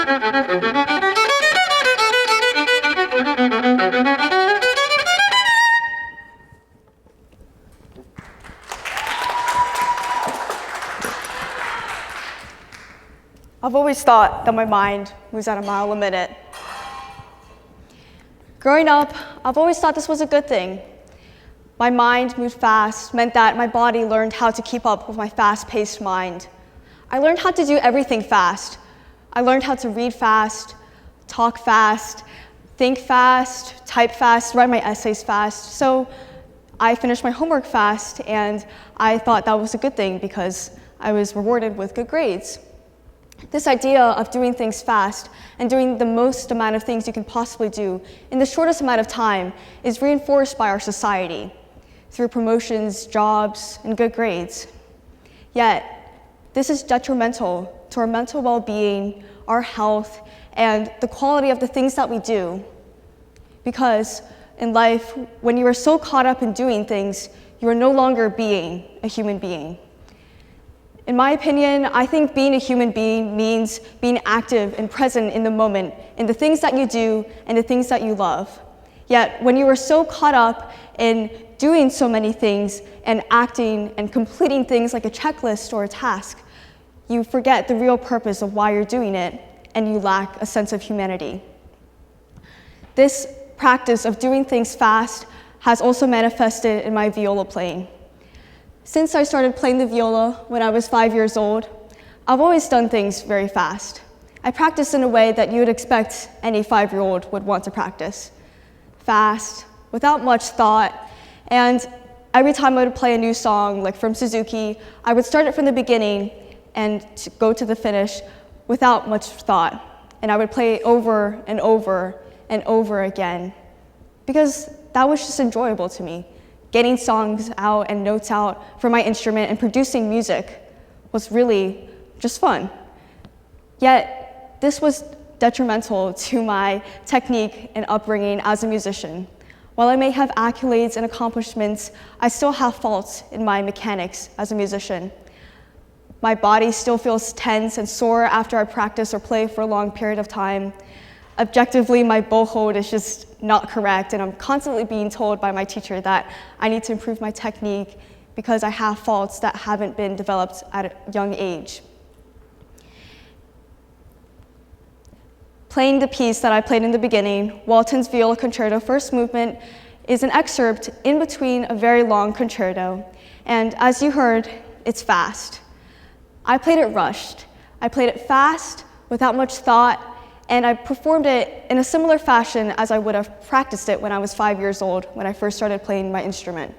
I've always thought that my mind moves at a mile a minute. Growing up, I've always thought this was a good thing. My mind moved fast meant that my body learned how to keep up with my fast-paced mind. I learned how to do everything fast. I learned how to read fast, talk fast, think fast, type fast, write my essays fast. So I finished my homework fast, and I thought that was a good thing because I was rewarded with good grades. This idea of doing things fast and doing the most amount of things you can possibly do in the shortest amount of time is reinforced by our society through promotions, jobs, and good grades. Yet, this is detrimental to our mental well-being, our health, and the quality of the things that we do. Because in life, when you are so caught up in doing things, you are no longer being a human being. In my opinion, I think being a human being means being active and present in the moment, in the things that you do and the things that you love. Yet, when you are so caught up in doing so many things and acting and completing things like a checklist or a task, you forget the real purpose of why you're doing it, and you lack a sense of humanity. This practice of doing things fast has also manifested in my viola playing. Since I started playing the viola when I was 5 years old, I've always done things very fast. I practice in a way that you would expect any 5-year-old would want to practice. Fast, without much thought, and every time I would play a new song, like from Suzuki, I would start it from the beginning and go to the finish without much thought. And I would play it over and over and over again, because that was just enjoyable to me. Getting songs out and notes out for my instrument and producing music was really just fun. Yet, this was detrimental to my technique and upbringing as a musician. While I may have accolades and accomplishments, I still have faults in my mechanics as a musician. My body still feels tense and sore after I practice or play for a long period of time. Objectively, my bow hold is just not correct, and I'm constantly being told by my teacher that I need to improve my technique because I have faults that haven't been developed at a young age. Playing the piece that I played in the beginning, Walton's Viola Concerto First Movement, is an excerpt in between a very long concerto, and as you heard, it's fast. I played it rushed. I played it fast, without much thought, and I performed it in a similar fashion as I would have practiced it when I was 5 years old, when I first started playing my instrument.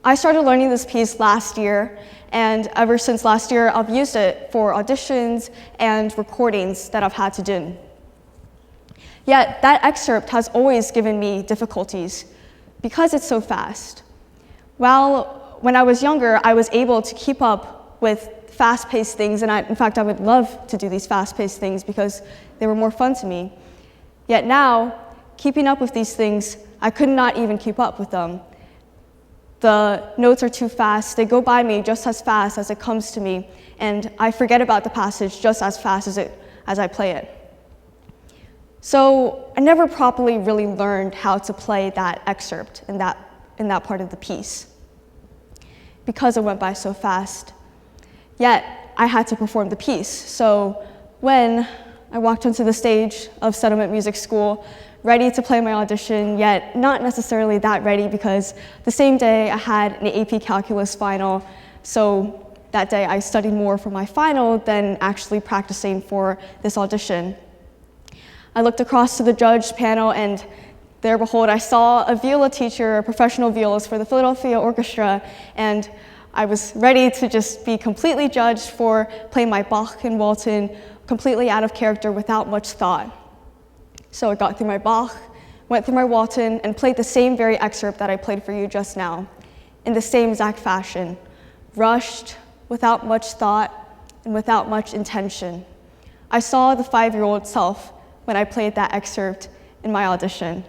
I started learning this piece last year, and ever since last year, I've used it for auditions and recordings that I've had to do. Yet, that excerpt has always given me difficulties because it's so fast. While when I was younger, I was able to keep up with fast-paced things, and in fact, I would love to do these fast-paced things because they were more fun to me. Yet now, keeping up with these things, I could not even keep up with them. The notes are too fast. They go by me just as fast as it comes to me, and I forget about the passage just as fast as I play it. So I never properly really learned how to play that excerpt in that part of the piece because it went by so fast. Yet, I had to perform the piece. So when I walked onto the stage of Settlement Music School, ready to play my audition, yet not necessarily that ready because the same day I had an AP Calculus final, so that day I studied more for my final than actually practicing for this audition. I looked across to the judge panel, and there, behold, I saw a viola teacher, a professional violist for the Philadelphia Orchestra, and I was ready to just be completely judged for playing my Bach and Walton completely out of character without much thought. So I got through my Bach, went through my Walton, and played the same very excerpt that I played for you just now, in the same exact fashion, rushed, without much thought, and without much intention. I saw the 5-year-old self when I played that excerpt in my audition.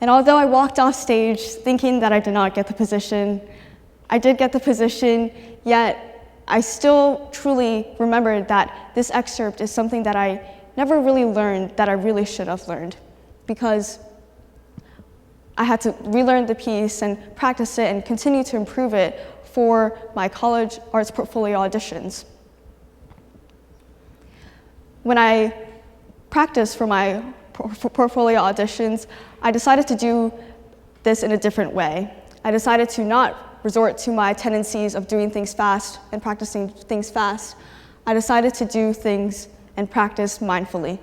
And although I walked off stage thinking that I did not get the position, I did get the position, yet I still truly remember that this excerpt is something that I never really learned that I really should have learned, because I had to relearn the piece and practice it and continue to improve it for my college arts portfolio auditions. When I practiced for my portfolio auditions, I decided to do this in a different way. I decided to not resort to my tendencies of doing things fast and practicing things fast. I decided to do things and practice mindfully.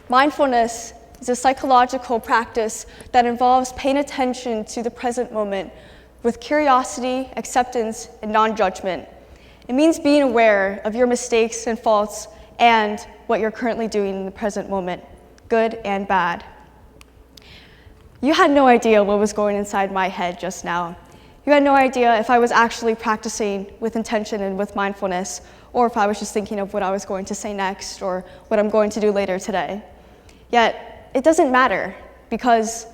Mindfulness is a psychological practice that involves paying attention to the present moment with curiosity, acceptance, and non-judgment. It means being aware of your mistakes and faults and what you're currently doing in the present moment, good and bad. You had no idea what was going inside my head just now. You had no idea if I was actually practicing with intention and with mindfulness, or if I was just thinking of what I was going to say next or what I'm going to do later today. Yet, it doesn't matter, because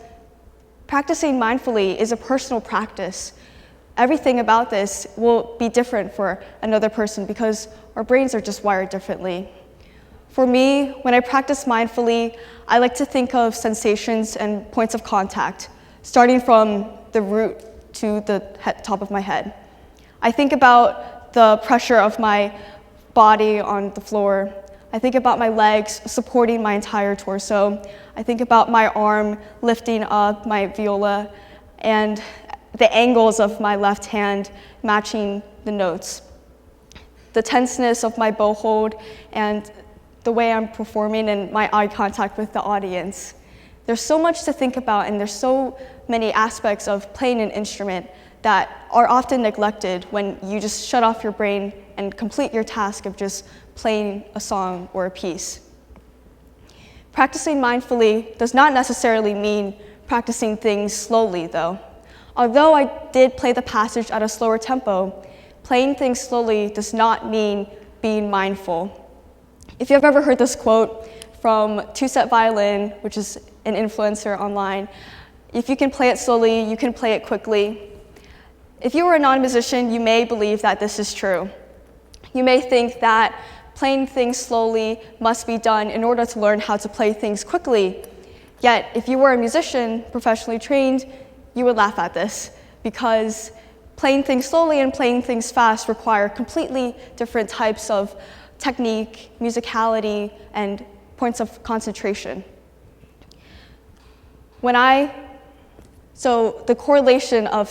practicing mindfully is a personal practice. Everything about this will be different for another person because our brains are just wired differently. For me, when I practice mindfully, I like to think of sensations and points of contact, starting from the root to the top of my head. I think about the pressure of my body on the floor. I think about my legs supporting my entire torso. I think about my arm lifting up my viola and the angles of my left hand matching the notes. The tenseness of my bow hold and the way I'm performing and my eye contact with the audience. There's so much to think about, and there's so many aspects of playing an instrument that are often neglected when you just shut off your brain and complete your task of just playing a song or a piece. Practicing mindfully does not necessarily mean practicing things slowly, though. Although I did play the passage at a slower tempo, playing things slowly does not mean being mindful. If you've ever heard this quote from Two Set Violin, which is an influencer online, if you can play it slowly, you can play it quickly. If you are a non-musician, you may believe that this is true. You may think that playing things slowly must be done in order to learn how to play things quickly. Yet, if you were a musician, professionally trained, you would laugh at this, because playing things slowly and playing things fast require completely different types of technique, musicality, and points of concentration. So the correlation of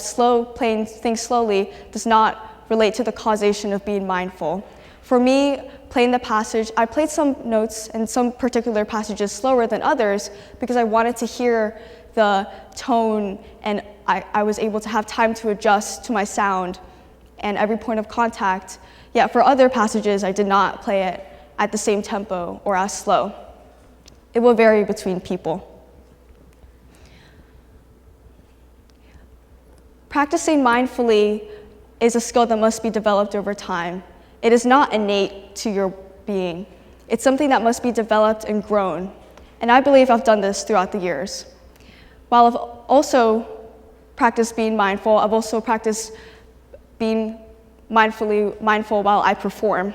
playing things slowly does not relate to the causation of being mindful. For me, playing the passage, I played some notes and some particular passages slower than others because I wanted to hear the tone, and I was able to have time to adjust to my sound and every point of contact. Yet for other passages, I did not play it at the same tempo or as slow. It will vary between people. Practicing mindfully is a skill that must be developed over time. It is not innate to your being. It's something that must be developed and grown. And I believe I've done this throughout the years. While I've also practiced being mindful, I've also practiced being mindful while I perform.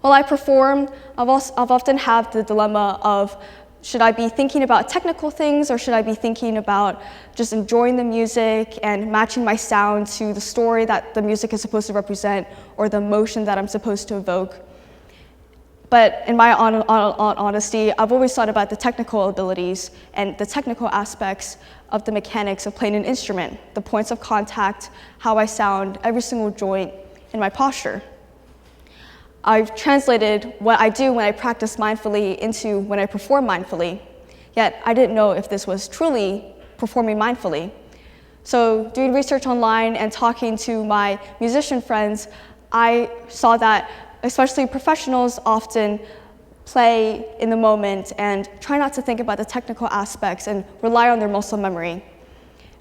While I perform, I've often had the dilemma of Should I be thinking about technical things, or should I be thinking about just enjoying the music and matching my sound to the story that the music is supposed to represent or the emotion that I'm supposed to evoke? But in my honesty, I've always thought about the technical abilities and the technical aspects of the mechanics of playing an instrument, the points of contact, how I sound, every single joint in my posture. I've translated what I do when I practice mindfully into when I perform mindfully, yet I didn't know if this was truly performing mindfully. So doing research online and talking to my musician friends, I saw that especially professionals often play in the moment and try not to think about the technical aspects and rely on their muscle memory.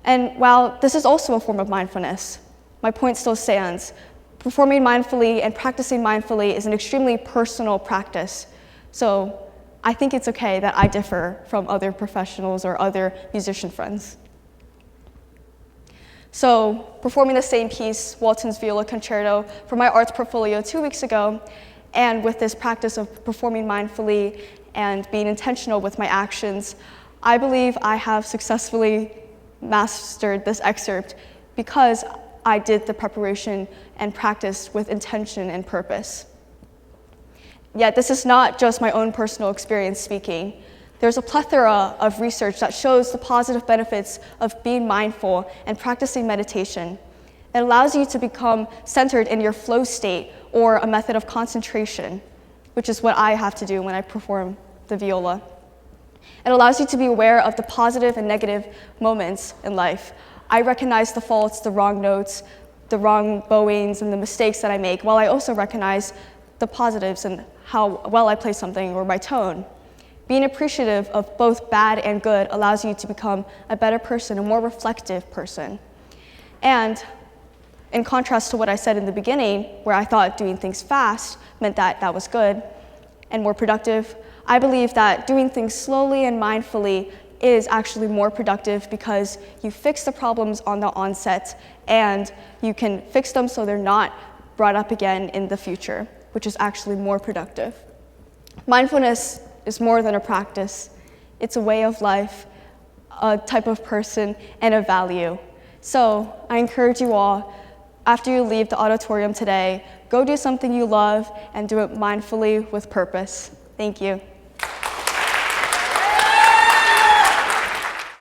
And while this is also a form of mindfulness, my point still stands. Performing mindfully and practicing mindfully is an extremely personal practice. So I think it's okay that I differ from other professionals or other musician friends. So, performing the same piece, Walton's Viola Concerto, for my arts portfolio 2 weeks ago, and with this practice of performing mindfully and being intentional with my actions, I believe I have successfully mastered this excerpt because I did the preparation and practice with intention and purpose. Yet this is not just my own personal experience speaking. There's a plethora of research that shows the positive benefits of being mindful and practicing meditation. It allows you to become centered in your flow state or a method of concentration, which is what I have to do when I perform the viola. It allows you to be aware of the positive and negative moments in life. I recognize the faults, the wrong notes, the wrong bowings, and the mistakes that I make, while I also recognize the positives and how well I play something or my tone. Being appreciative of both bad and good allows you to become a better person, a more reflective person. And in contrast to what I said in the beginning, where I thought doing things fast meant that that was good and more productive, I believe that doing things slowly and mindfully is actually more productive because you fix the problems on the onset and you can fix them so they're not brought up again in the future, which is actually more productive. Mindfulness is more than a practice. It's a way of life, a type of person, and a value. So I encourage you all, after you leave the auditorium today, go do something you love and do it mindfully with purpose. Thank you.